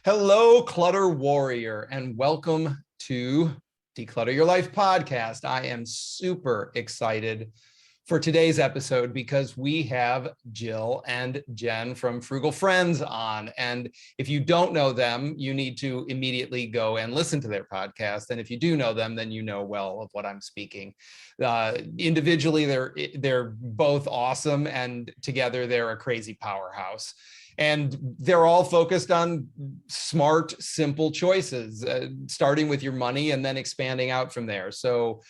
Hello, Clutter Warrior, and welcome to Declutter Your Life podcast. I am super excited for today's episode because we have Jill and Jen from Frugal Friends on. And if you don't know them, you need to immediately go and listen to their podcast. And if you do know them, then you know well of what I'm speaking. Individually, they're both awesome, and together they're a crazy powerhouse. And they're all focused on smart, simple choices, starting with your money and then expanding out from there. So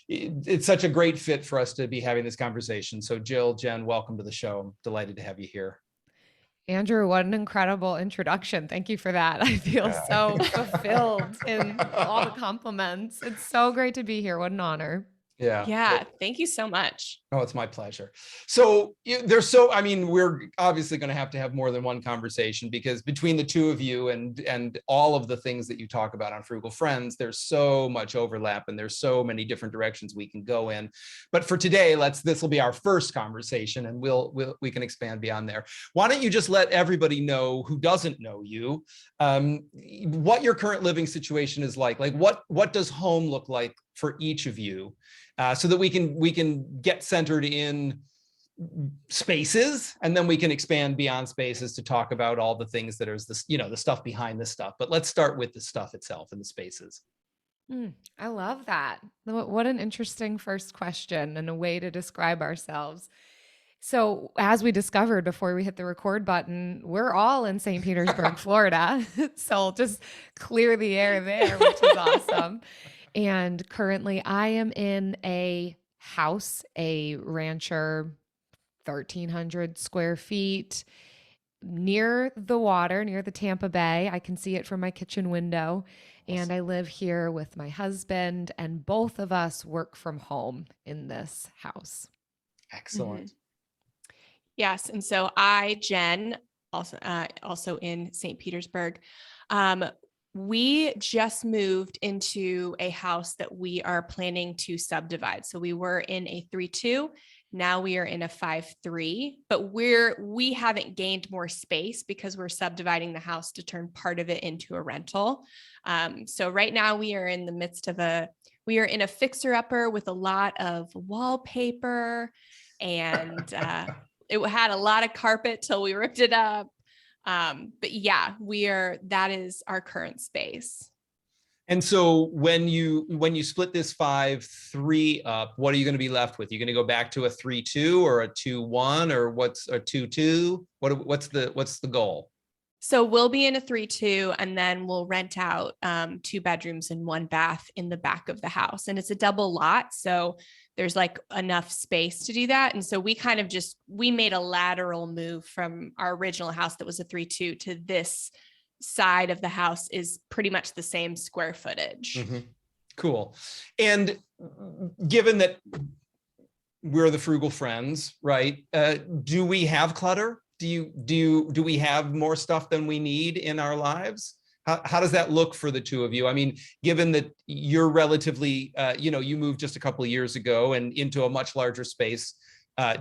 it's such a great fit for us to be having this conversation. So Jill, Jen, welcome to the show. I'm delighted to have you here. Andrew, what an incredible introduction. Thank you for that. I feel so fulfilled in all the compliments. It's so great to be here. What an honor. Yeah. Thank you so much. Oh, it's my pleasure. So we're obviously going to have more than one conversation, because between the two of you and all of the things that you talk about on Frugal Friends, there's so much overlap and there's so many different directions we can go in. But for today, this will be our first conversation, and we can expand beyond there. Why don't you just let everybody know who doesn't know you, what your current living situation is like what does home look like for each of you? So that we can get centered in spaces, and then we can expand beyond spaces to talk about all the things that are the stuff behind the stuff. But let's start with the stuff itself and the spaces. I love that. What an interesting first question and a way to describe ourselves. So as we discovered before we hit the record button, we're all in St. Petersburg, Florida. So I'll just clear the air there, which is awesome. And currently I am in a house, a rancher, 1,300 square feet, near the water, near the Tampa Bay. I can see it from my kitchen window. And I live here with my husband, and both of us work from home in this house. Excellent. Mm-hmm. Yes. And so Jen, also in St. Petersburg, we just moved into a house that we are planning to subdivide. So we were in a 3-2. Now we are in a 5-3, but we haven't gained more space because we're subdividing the house to turn part of it into a rental. So right now we are in the midst of we are in a fixer upper with a lot of wallpaper, and it had a lot of carpet till we ripped it up. But yeah, that is our current space. And so when you split this 5-3 up, what are you going to be left with? You're going to go back to a 3-2 or a 2-1, or what's a 2-2? What's the goal? So we'll be in a 3-2, and then we'll rent out 2 bedrooms and 1 bath in the back of the house. And it's a double lot, so there's enough space to do that. And so we made a lateral move from our original house that was a 3-2 to this side of the house is pretty much the same square footage. Mm-hmm. Cool. And given that we're the Frugal Friends, right? Do we have clutter? Do we have more stuff than we need in our lives? How does that look for the two of you? I mean, given that you're relatively, you moved just a couple of years ago and into a much larger space,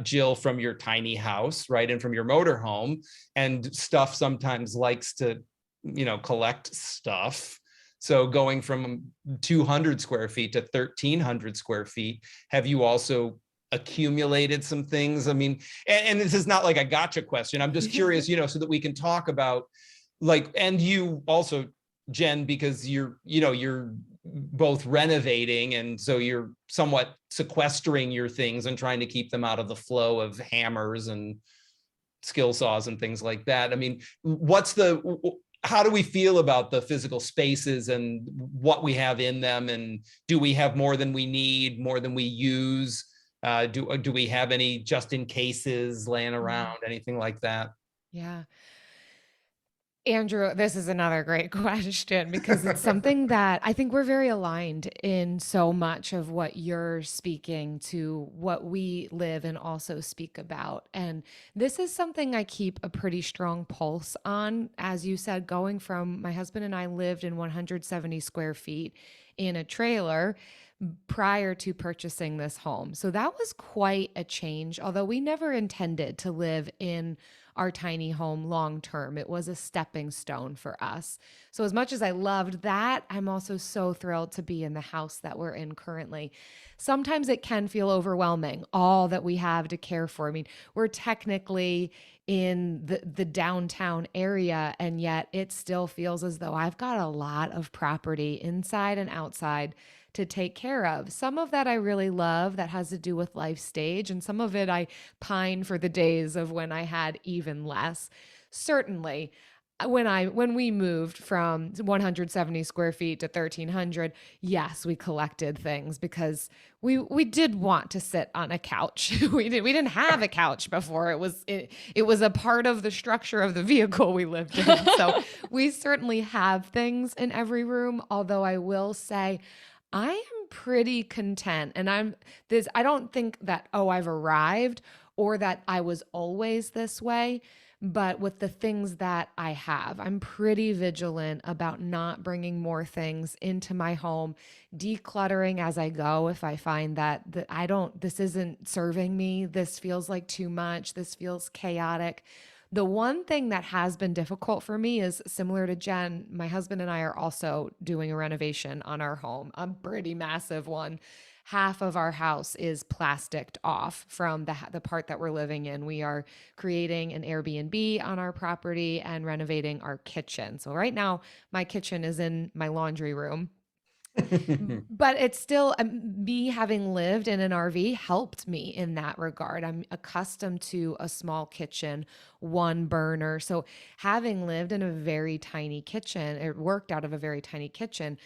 Jill, from your tiny house, right? And from your motorhome, and stuff sometimes likes to, collect stuff. So going from 200 square feet to 1,300 square feet, have you also accumulated some things? I mean, and this is not like a gotcha question. I'm just curious, so that we can talk about and you also, Jen, because you're both renovating, and so you're somewhat sequestering your things and trying to keep them out of the flow of hammers and skill saws and things like that. I mean, how do we feel about the physical spaces and what we have in them? And do we have more than we need, more than we use? Do we have any just in cases laying around, anything like that? Yeah. Andrew, this is another great question, because it's something that I think we're very aligned in so much of what you're speaking to, what we live and also speak about. And this is something I keep a pretty strong pulse on. As you said, my husband and I lived in 170 square feet in a trailer, prior to purchasing this home. So that was quite a change, although we never intended to live in our tiny home long term. It was a stepping stone for us. So as much as I loved that, I'm also so thrilled to be in the house that we're in currently. Sometimes it can feel overwhelming, all that we have to care for. I mean, we're technically in the downtown area, and yet it still feels as though I've got a lot of property inside and outside to take care of. Some of that I really love that has to do with life stage, and some of it I pine for the days of when I had even less. Certainly, when we moved from 170 square feet to 1300, yes, we collected things because we did want to sit on a couch. We didn't have a couch before. It was a part of the structure of the vehicle we lived in. So we certainly have things in every room, although I will say I am pretty content, and I don't think that, oh, I've arrived or that I was always this way, but with the things that I have, I'm pretty vigilant about not bringing more things into my home, decluttering as I go. If I find that this isn't serving me, this feels like too much, this feels chaotic. The one thing that has been difficult for me is similar to Jen. My husband and I are also doing a renovation on our home, a pretty massive one. Half of our house is plasticed off from the part that we're living in. We are creating an Airbnb on our property and renovating our kitchen. So right now, my kitchen is in my laundry room. But it's still, me having lived in an RV helped me in that regard. I'm accustomed to a small kitchen, one burner. So having lived in a very tiny kitchen, it worked out of a very tiny kitchen.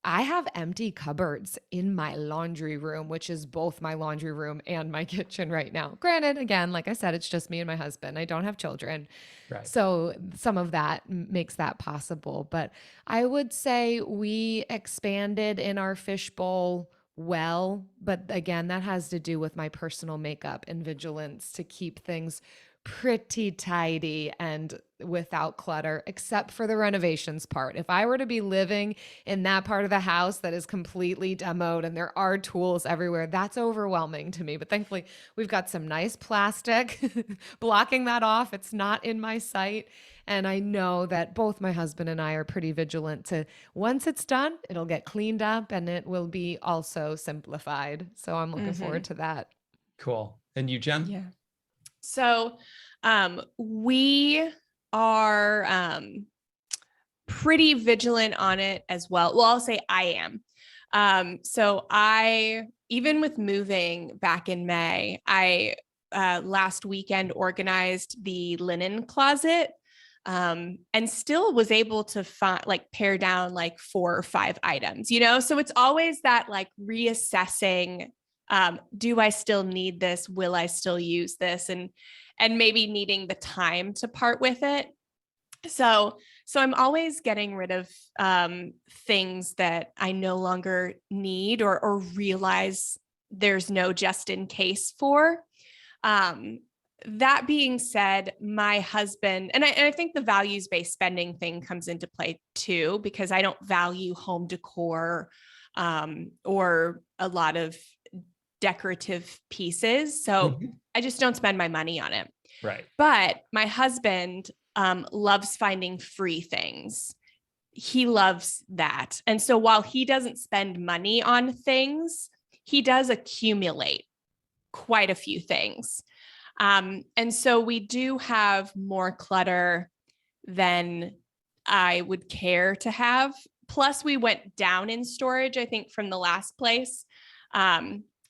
I have empty cupboards in my laundry room, which is both my laundry room and my kitchen right now. Granted, again, like I said, it's just me and my husband. I don't have children. Right. So some of that makes that possible. But I would say we expanded in our fishbowl well. But again, that has to do with my personal makeup and vigilance to keep things pretty tidy and without clutter, except for the renovations part. If I were to be living in that part of the house that is completely demoed and there are tools everywhere, that's overwhelming to me. But thankfully, we've got some nice plastic blocking that off. It's not in my sight. And I know that both my husband and I are pretty vigilant to, once it's done, it'll get cleaned up and it will be also simplified. So I'm looking forward to that. Cool. And you, Jen? Yeah. So we are pretty vigilant on it as well. Well, I'll say I am. So even with moving back in May, I last weekend organized the linen closet, and still was able to pare down like 4 or 5 items, so it's always that like reassessing, do I still need this? Will I still use this? And maybe needing the time to part with it. So I'm always getting rid of things that I no longer need or realize there's no just in case for. That being said, my husband, and I think the values-based spending thing comes into play too, because I don't value home decor or a lot of decorative pieces. So I just don't spend my money on it. Right. But my husband loves finding free things. He loves that. And so while he doesn't spend money on things, he does accumulate quite a few things. And so we do have more clutter than I would care to have. Plus, we went down in storage, I think, from the last place.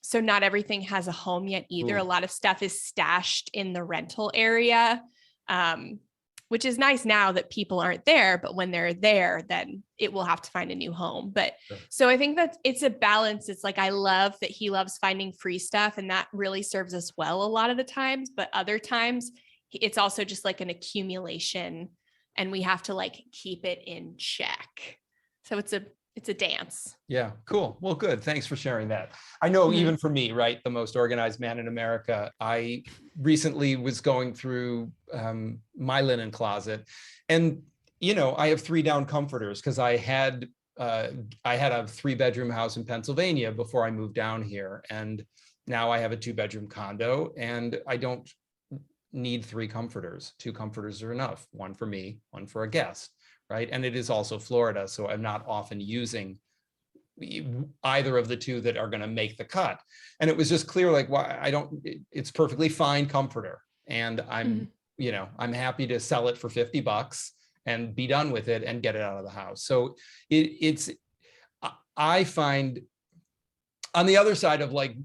So not everything has a home yet either. Ooh. A lot of stuff is stashed in the rental area, which is nice now that people aren't there. But when they're there, then it will have to find a new home. But Sure. So I think that it's a balance. It's like, I love that he loves finding free stuff, and that really serves us well a lot of the times. But other times it's also just like an accumulation, and we have to like keep it in check. So it's a dance. Yeah, cool. Well, good. Thanks for sharing that. I know even for me, right, the most organized man in America, I recently was going through my linen closet, and I have 3 down comforters because I had I had a 3-bedroom house in Pennsylvania before I moved down here. And now I have a 2-bedroom condo, and I don't need 3 comforters. 2 comforters are enough. One for me, one for a guest, right? And it is also Florida, so I'm not often using either of the 2 that are going to make the cut. And it was just clear, like, why it's perfectly fine comforter. And I'm happy to sell it for $50 and be done with it and get it out of the house. So I find on the other side of like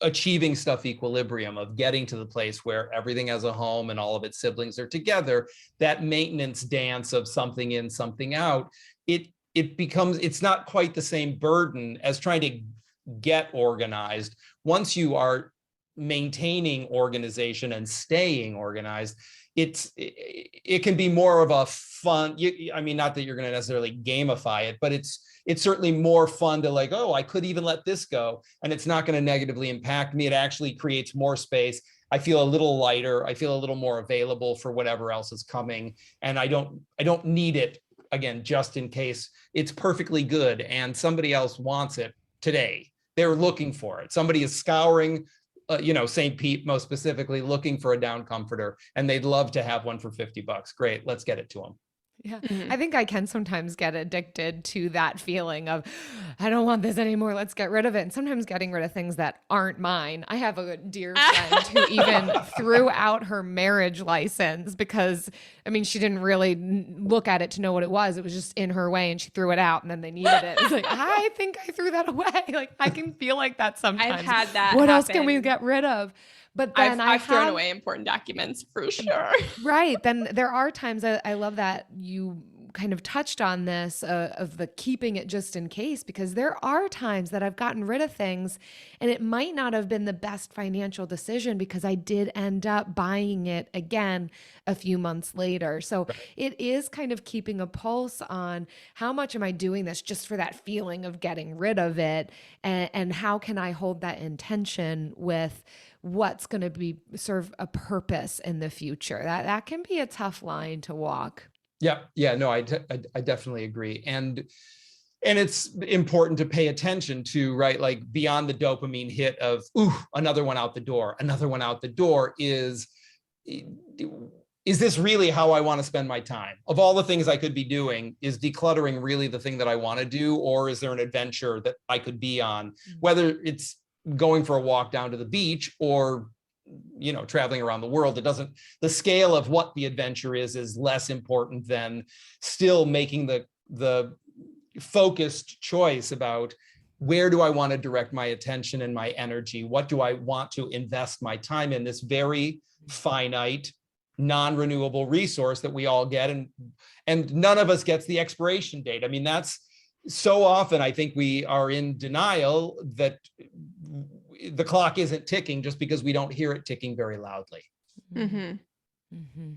achieving stuff equilibrium, of getting to the place where everything has a home and all of its siblings are together, that maintenance dance of something in, something out, it's not quite the same burden as trying to get organized. Once you are maintaining organization and staying organized, it can be more of a fun, I mean, not that you're going to necessarily gamify it, but it's certainly more fun to like, oh, I could even let this go, and it's not going to negatively impact me. It actually creates more space. I feel a little lighter. I feel a little more available for whatever else is coming. And I don't need it, again, just in case. It's perfectly good and somebody else wants it today. They're looking for it. Somebody is scouring St. Pete, most specifically, looking for a down comforter, and they'd love to have one for $50. Great, let's get it to them. Yeah. I think I can sometimes get addicted to that feeling of, I don't want this anymore. Let's get rid of it. And sometimes getting rid of things that aren't mine. I have a dear friend who even threw out her marriage license because, I mean, she didn't really look at it to know what it was. It was just in her way, and she threw it out, and then they needed it. It's like, I think I threw that away. Like, I can feel like that sometimes. I've had that. What else happen. can we get rid of? But then I've thrown away important documents for sure. Right. Then there are times I love that you kind of touched on this of the keeping it just in case, because there are times that I've gotten rid of things and it might not have been the best financial decision because I did end up buying it again a few months later. So it is kind of keeping a pulse on how much am I doing this just for that feeling of getting rid of it, and how can I hold that intention with what's going to be serve a purpose in the future. That can be a tough line to walk. Yeah, no, I definitely agree. And it's important to pay attention to, right? Like beyond the dopamine hit of, ooh, another one out the door, is this really how I want to spend my time? Of all the things I could be doing, is decluttering really the thing that I want to do? Or is there an adventure that I could be on, whether it's going for a walk down to the beach or traveling around the world? The scale of what the adventure is less important than still making the focused choice about where do I want to direct my attention and my energy? What do I want to invest my time in, this very finite, non-renewable resource that we all get, and none of us gets the expiration date. I mean, that's so often I think we are in denial that the clock isn't ticking just because we don't hear it ticking very loudly. Mm-hmm. Mm-hmm.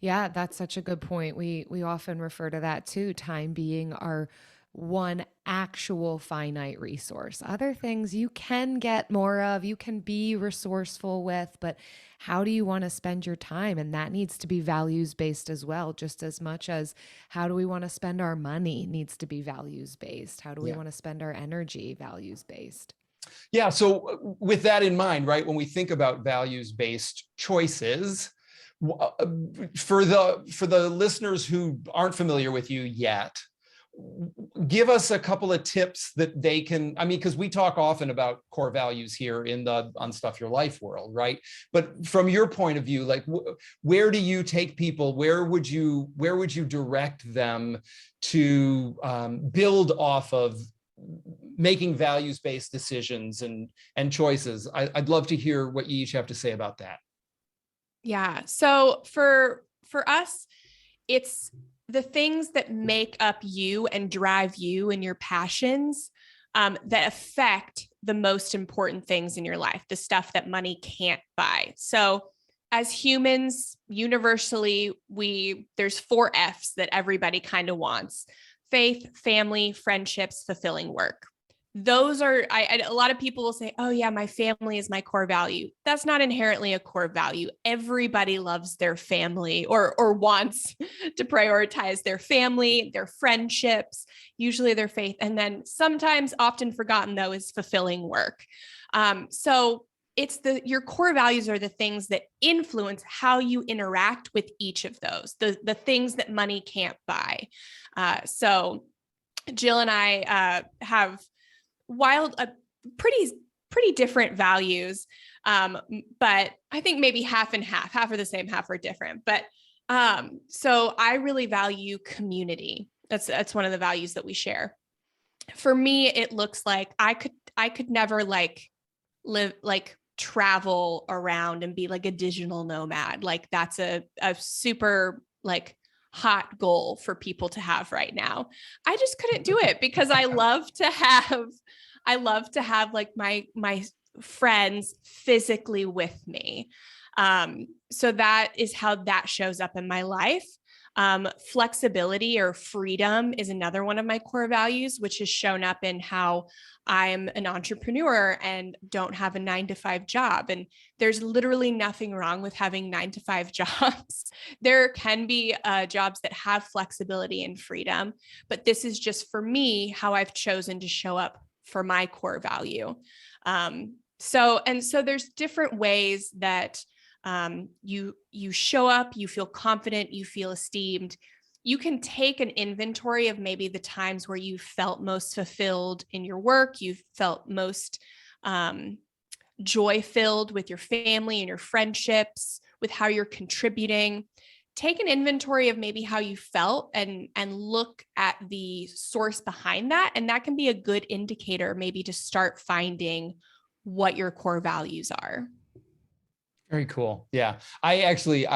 Yeah, that's such a good point. We often refer to that too, time being our one actual finite resource. Other things you can get more of, you can be resourceful with, but how do you want to spend your time? And that needs to be values based as well, just as much as how do we want to spend our money needs to be values based. How do we want to spend our energy values based? Yeah. So with that in mind, right, when we think about values-based choices, for the listeners who aren't familiar with you yet, give us a couple of tips that they can, I mean, because we talk often about core values here in the Unstuff Your Life world, right? But from your point of view, like where do you take people? Where would you direct them to build off of making values-based decisions and choices? I'd love to hear what you each have to say about that. Yeah. So for us, it's the things that make up you and drive you and your passions that affect the most important things in your life, the stuff that money can't buy. So as humans, universally, there's 4 F's that everybody kind of wants: faith, family, friendships, fulfilling work. those are, a lot of people will say, oh yeah, my family is my core value. That's not inherently a core value. Everybody loves their family or wants to prioritize their family, their friendships, usually their faith. And then sometimes, often forgotten though, is fulfilling work. So it's your core values are the things that influence how you interact with each of those, the things that money can't buy. So Jill and I have pretty different values. But I think maybe half and half are the same, half are different. But so I really value community. That's one of the values that we share. For me, it looks like I could never travel around and be like a digital nomad. Like that's a super hot goal for people to have right now. I just couldn't do it because I love to have like my friends physically with me. So that is how that shows up in my life. Flexibility or freedom is another one of my core values, which has shown up in how I'm an entrepreneur and don't have a 9-to-5 job. And there's literally nothing wrong with having 9-to-5 jobs. There can be jobs that have flexibility and freedom, but this is just for me, how I've chosen to show up for my core value. So there's different ways that you show up, you feel confident, you feel esteemed. You can take an inventory of maybe the times where you felt most fulfilled in your work, you felt most joy-filled with your family and your friendships, with how you're contributing. Take an inventory of maybe how you felt and look at the source behind that. And that can be a good indicator maybe to start finding what your core values are. Very cool. Yeah. As we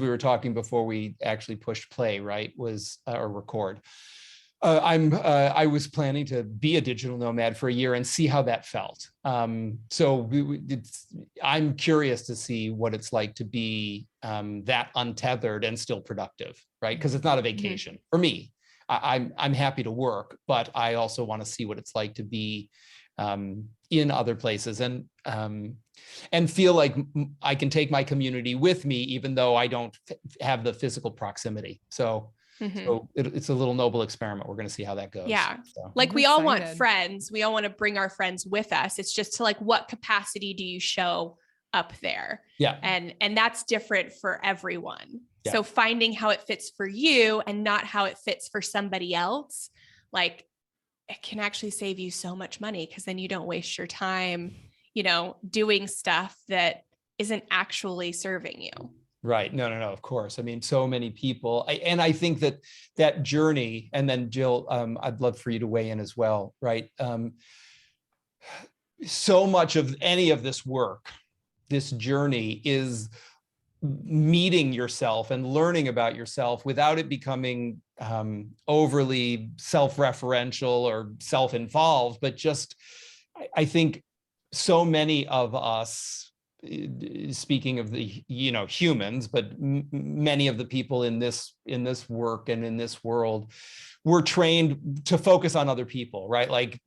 were talking before we actually pushed play, right, or record, I was planning to be a digital nomad for a year and see how that felt. I'm curious to see what it's like to be that untethered and still productive, right? Because it's not a vacation for me. I'm happy to work, but I also want to see what it's like to be in other places and feel like I can take my community with me, even though I don't have the physical proximity. So it's a little noble experiment. We're going to see how that goes. Yeah. So. Like we all want friends. We all want to bring our friends with us. It's just to like, what capacity do you show up there? Yeah. And that's different for everyone. Yeah. So finding how it fits for you and not how it fits for somebody else, like it can actually save you so much money because then you don't waste your time, doing stuff that isn't actually serving you. Right. No, of course. I mean, so many people, and I think that journey, and then Jill, I'd love for you to weigh in as well, right? So much of any of this work, this journey is meeting yourself and learning about yourself without it becoming overly self-referential or self-involved, but just, I think so many of us, speaking of the humans, but many of the people in this work and in this world, we're trained to focus on other people, right? Like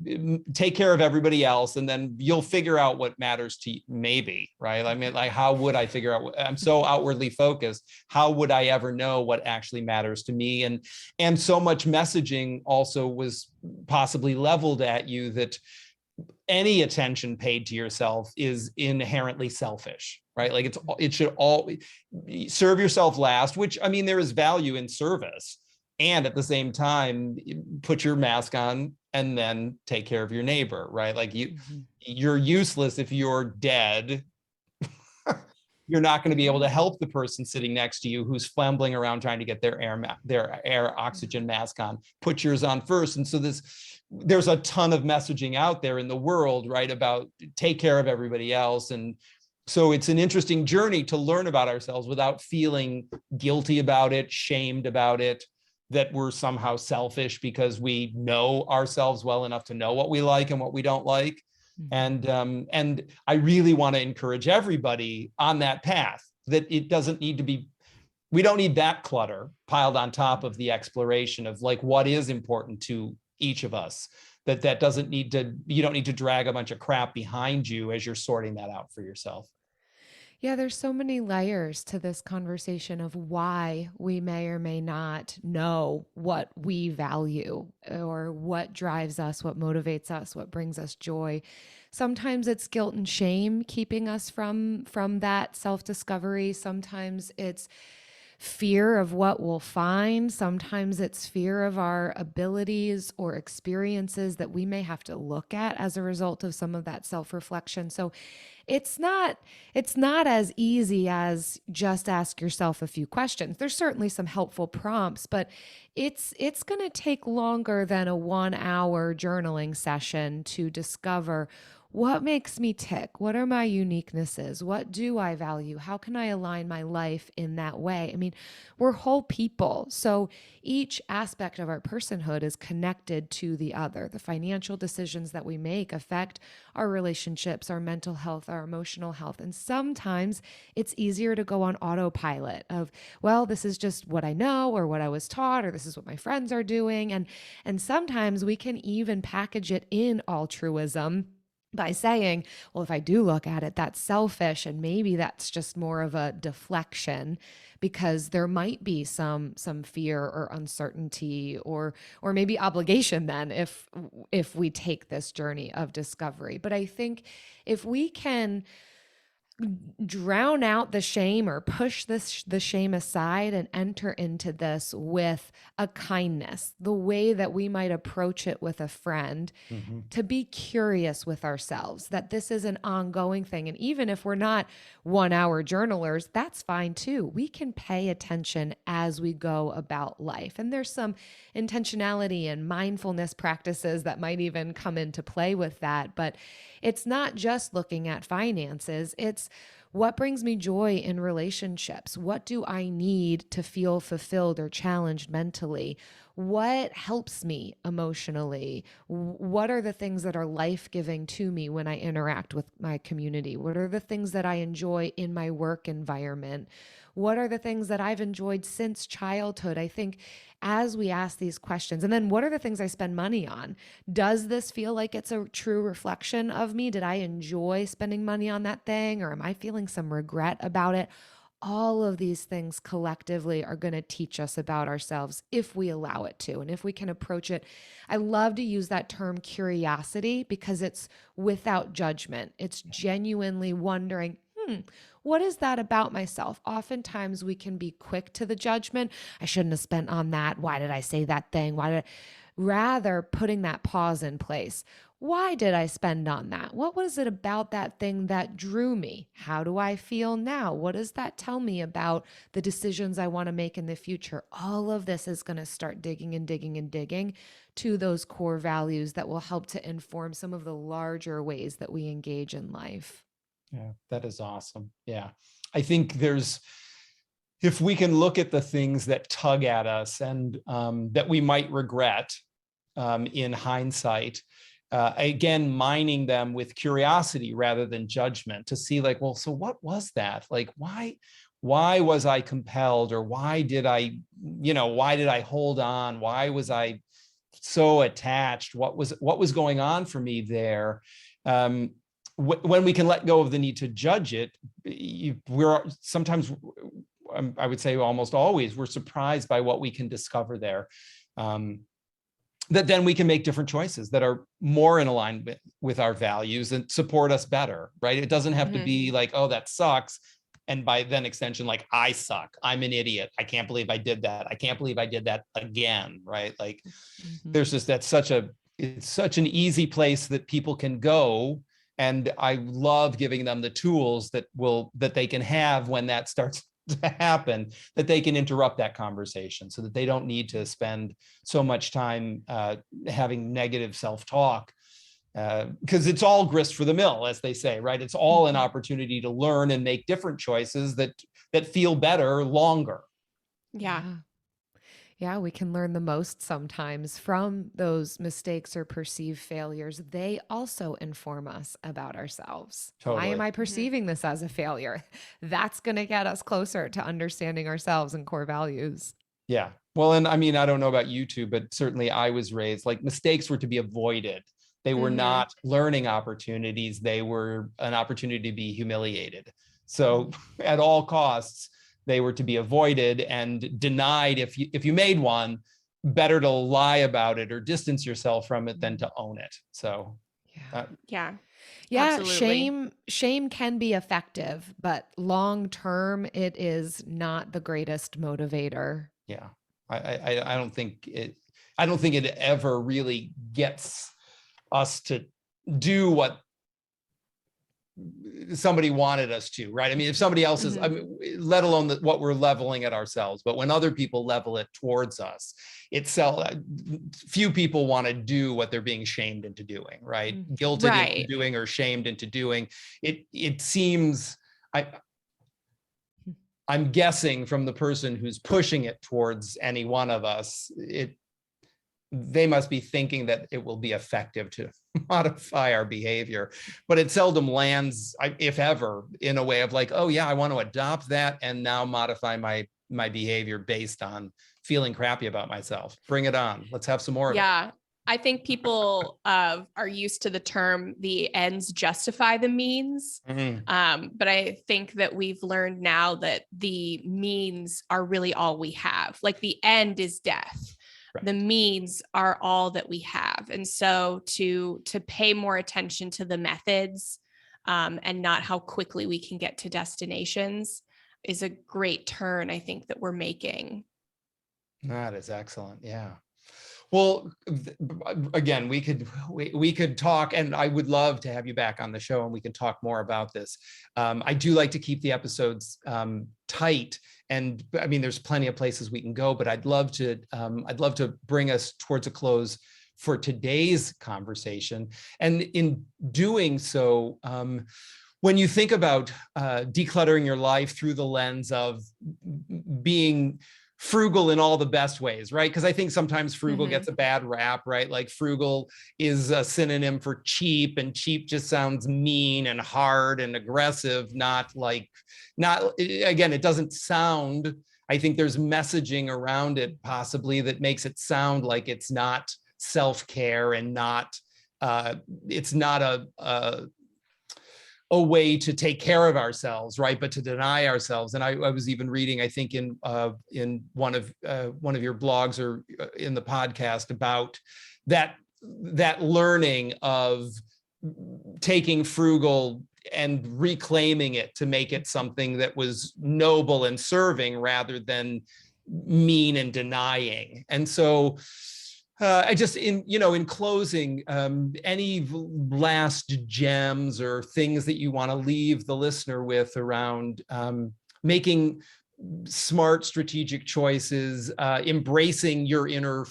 take care of everybody else, and then you'll figure out what matters to you, maybe, right? I mean, like, how would I figure out? I'm so outwardly focused. How would I ever know what actually matters to me? And so much messaging also was possibly leveled at you that any attention paid to yourself is inherently selfish, right? Like it should all serve yourself last, which, I mean, there is value in service. And at the same time, put your mask on and then take care of your neighbor, right? Like you're useless if you're dead. You're not going to be able to help the person sitting next to you who's fumbling around trying to get their air oxygen mask on. Put yours on first. And so there's a ton of messaging out there in the world, right, about take care of everybody else. And so it's an interesting journey to learn about ourselves without feeling guilty about it, shamed about it, that we're somehow selfish because we know ourselves well enough to know what we like and what we don't like. And I really want to encourage everybody on that path, that it doesn't need to be, we don't need that clutter piled on top of the exploration of like what is important to each of us. that doesn't need to, you don't need to drag a bunch of crap behind you as you're sorting that out for yourself. Yeah, there's so many layers to this conversation of why we may or may not know what we value or what drives us, what motivates us, what brings us joy. Sometimes it's guilt and shame keeping us from that self-discovery. Sometimes it's fear of what we'll find. Sometimes it's fear of our abilities or experiences that we may have to look at as a result of some of that self-reflection. So it's not as easy as just ask yourself a few questions. There's certainly some helpful prompts, but it's going to take longer than a 1 hour journaling session to discover what makes me tick? What are my uniquenesses? What do I value? How can I align my life in that way? I mean, we're whole people. So each aspect of our personhood is connected to the other. The financial decisions that we make affect our relationships, our mental health, our emotional health. And sometimes it's easier to go on autopilot of, well, this is just what I know or what I was taught, or this is what my friends are doing. And sometimes we can even package it in altruism by saying, well, if I do look at it, that's selfish, and maybe that's just more of a deflection because there might be some fear or uncertainty or maybe obligation then if we take this journey of discovery. But I think if we can drown out the shame or push the shame aside and enter into this with a kindness, the way that we might approach it with a friend, Mhm. to be curious with ourselves that this is an ongoing thing. And even if we're not 1 hour journalers, that's fine too. We can pay attention as we go about life. And there's some intentionality and mindfulness practices that might even come into play with that. But it's not just looking at finances, it's what brings me joy in relationships? What do I need to feel fulfilled or challenged mentally? What helps me emotionally? What are the things that are life giving to me when I interact with my community? What are the things that I enjoy in my work environment? What are the things that I've enjoyed since childhood? I think as we ask these questions, and then what are the things I spend money on? Does this feel like it's a true reflection of me? Did I enjoy spending money on that thing, or am I feeling some regret about it? All of these things collectively are going to teach us about ourselves if we allow it to, and if we can approach it. I love to use that term curiosity because it's without judgment. It's genuinely wondering, what is that about myself? Oftentimes we can be quick to the judgment. I shouldn't have spent on that. Why did I say that thing? Rather putting that pause in place. Why did I spend on that? What was it about that thing that drew me? How do I feel now? What does that tell me about the decisions I want to make in the future? All of this is going to start digging and digging and digging to those core values that will help to inform some of the larger ways that we engage in life. Yeah, that is awesome. Yeah. I think if we can look at the things that tug at us and that we might regret in hindsight, again, mining them with curiosity rather than judgment to see like, well, so what was that? Like, why was I compelled, or why did I hold on? Why was I so attached? What was going on for me there? When we can let go of the need to judge it, we're sometimes, I would say almost always, we're surprised by what we can discover there. That then we can make different choices that are more in alignment with our values and support us better, right? It doesn't have to be like, oh, that sucks. And by then extension, like, I suck. I'm an idiot. I can't believe I did that. I can't believe I did that again, right? Like, there's just, it's such an easy place that people can go. And I love giving them the tools that they can have when that starts to happen, that they can interrupt that conversation so that they don't need to spend so much time having negative self-talk, because it's all grist for the mill, as they say, right? It's all an opportunity to learn and make different choices that feel better longer. Yeah. Yeah, we can learn the most sometimes from those mistakes or perceived failures. They also inform us about ourselves. Why am Totally. I perceiving this as a failure? That's going to get us closer to understanding ourselves and core values. Yeah. Well, and I mean, I don't know about you two, but certainly I was raised like mistakes were to be avoided. They were Mhm. not learning opportunities. They were an opportunity to be humiliated. So at all costs, they were to be avoided and denied. If you made one, better to lie about it or distance yourself from it than to own it. So Yeah. uh, Yeah, Yeah, absolutely. shame can be effective, but long term it is not the greatest motivator. yeah, I don't think it. I don't think it ever really gets us to do what somebody wanted us to, right? I mean, if somebody else is, I Mhm. mean, let alone what we're leveling at ourselves, but when other people level it towards us, few people want to do what they're being shamed into doing, right? Mhm. Guilted into Right. doing or shamed into doing. It seems, I, I'm guessing from the person who's pushing it towards any one of us, they must be thinking that it will be effective to modify our behavior, but it seldom lands, if ever, in a way of like, oh yeah, I want to adopt that and now modify my behavior based on feeling crappy about myself. Bring it on. Let's have some more of it. Yeah. I think people are used to the term the ends justify the means. Mhm. But I think that we've learned now that the means are really all we have. Like the end is death. The Right. means are all that we have. And so to pay more attention to the methods and not how quickly we can get to destinations is a great turn, I think, that we're making. That is excellent. Yeah. Well, again, we could talk, and I would love to have you back on the show, and we can talk more about this. I do like to keep the episodes tight, and I mean, there's plenty of places we can go, but I'd love to bring us towards a close for today's conversation. And in doing so, when you think about decluttering your life through the lens of being frugal in all the best ways, right? Because I think sometimes frugal Mhm. gets a bad rap, right? Like frugal is a synonym for cheap, and cheap just sounds mean and hard and aggressive, not again, it doesn't sound, I think there's messaging around it possibly that makes it sound like it's not self-care and not it's not a way to take care of ourselves, right? But to deny ourselves. And I was even reading, I think in one of your blogs or in the podcast about that learning of taking frugal and reclaiming it to make it something that was noble and serving rather than mean and denying. And so I just in closing, any last gems or things that you want to leave the listener with around making smart strategic choices, embracing your inner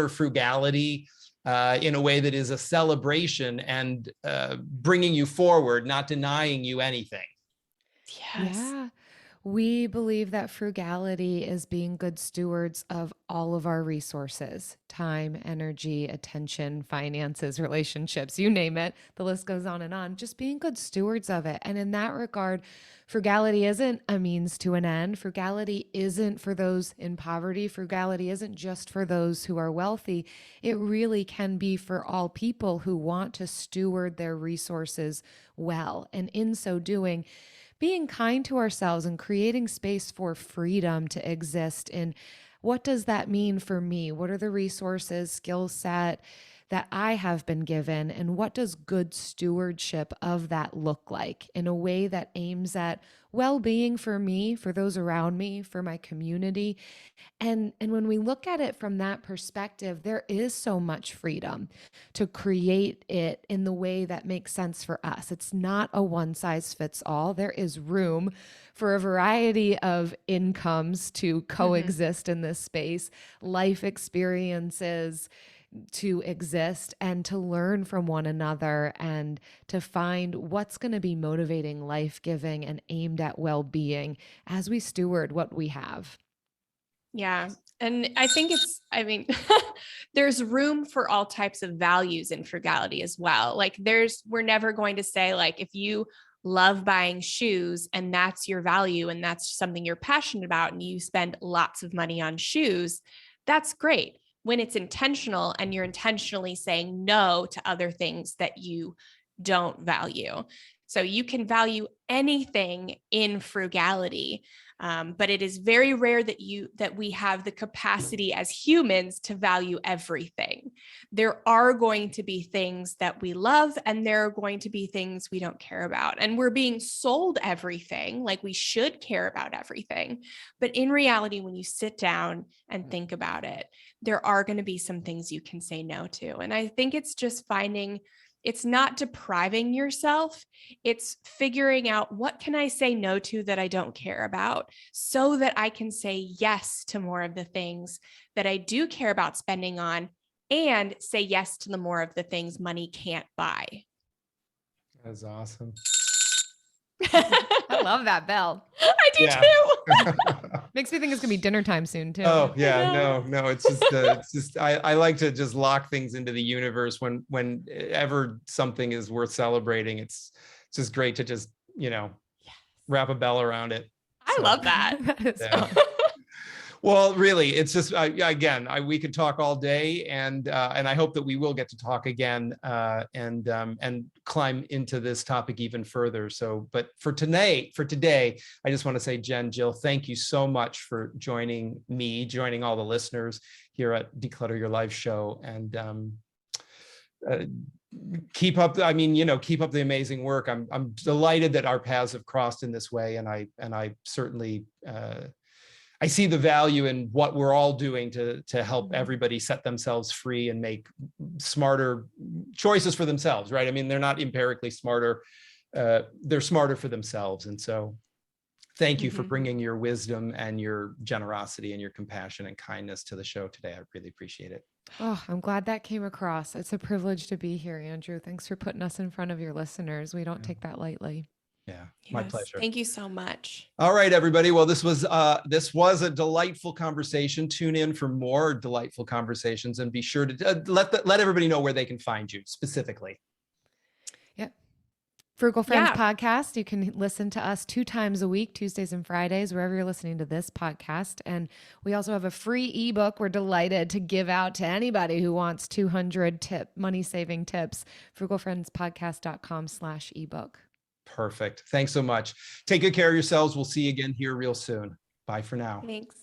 frugality in a way that is a celebration and bringing you forward, not denying you anything. Yes. Yeah. We believe that frugality is being good stewards of all of our resources: time, energy, attention, finances, relationships, you name it. The list goes on and on. Just being good stewards of it. And in that regard, frugality isn't a means to an end. Frugality isn't for those in poverty. Frugality isn't just for those who are wealthy. It really can be for all people who want to steward their resources well. And in so doing, being kind to ourselves and creating space for freedom to exist in what does that mean for me? What are the resources, skill set that I have been given? And what does good stewardship of that look like in a way that aims at well being for me, for those around me, for my community? And when we look at it from that perspective, there is so much freedom to create it in the way that makes sense for us. It's not a one size fits all. There is room for a variety of incomes to Mhm. coexist in this space, life experiences to exist, and to learn from one another and to find what's going to be motivating, life giving, and aimed at well being as we steward what we have. Yeah. And I think I mean, there's room for all types of values in frugality as well. Like we're never going to say, like, if you love buying shoes and that's your value and that's something you're passionate about and you spend lots of money on shoes, that's great. When it's intentional and you're intentionally saying no to other things that you don't value. So you can value anything in frugality. But it is very rare that we have the capacity as humans to value everything. There are going to be things that we love, and there are going to be things we don't care about. And we're being sold everything, like we should care about everything. But in reality, when you sit down and think about it, there are going to be some things you can say no to. And I think it's just it's not depriving yourself. It's figuring out, what can I say no to that I don't care about, so that I can say yes to more of the things that I do care about spending on, and say yes to the more of the things money can't buy. That's awesome. I love that bell. I do too. Makes me think it's gonna be dinner time soon too. Oh yeah, no, it's just I like to just lock things into the universe whenever something is worth celebrating. It's just great to just, wrap a bell around it. I love that. Yeah. Well, really, it's just we could talk all day, and I hope that we will get to talk again and climb into this topic even further. So, but for today, I just want to say, Jen, Jill, thank you so much for joining all the listeners here at Declutter Your Life show, and keep up. Keep up the amazing work. I'm delighted that our paths have crossed in this way, and I certainly. I see the value in what we're all doing to help everybody set themselves free and make smarter choices for themselves, right? I mean, they're not empirically smarter, they're smarter for themselves. And so thank you for bringing your wisdom and your generosity and your compassion and kindness to the show today. I really appreciate it. Oh, I'm glad that came across. It's a privilege to be here, Andrew. Thanks for putting us in front of your listeners. We don't take that lightly. Yeah, my pleasure. Thank you so much. All right, everybody. Well, this was a delightful conversation. Tune in for more delightful conversations, and be sure to let everybody know where they can find you specifically. Yep. Frugal Friends podcast. You can listen to us 2 times a week, Tuesdays and Fridays, wherever you're listening to this podcast. And we also have a free ebook we're delighted to give out to anybody who wants 200 money-saving tips. frugalfriendspodcast.com/ebook. Perfect. Thanks so much. Take good care of yourselves. We'll see you again here real soon. Bye for now. Thanks.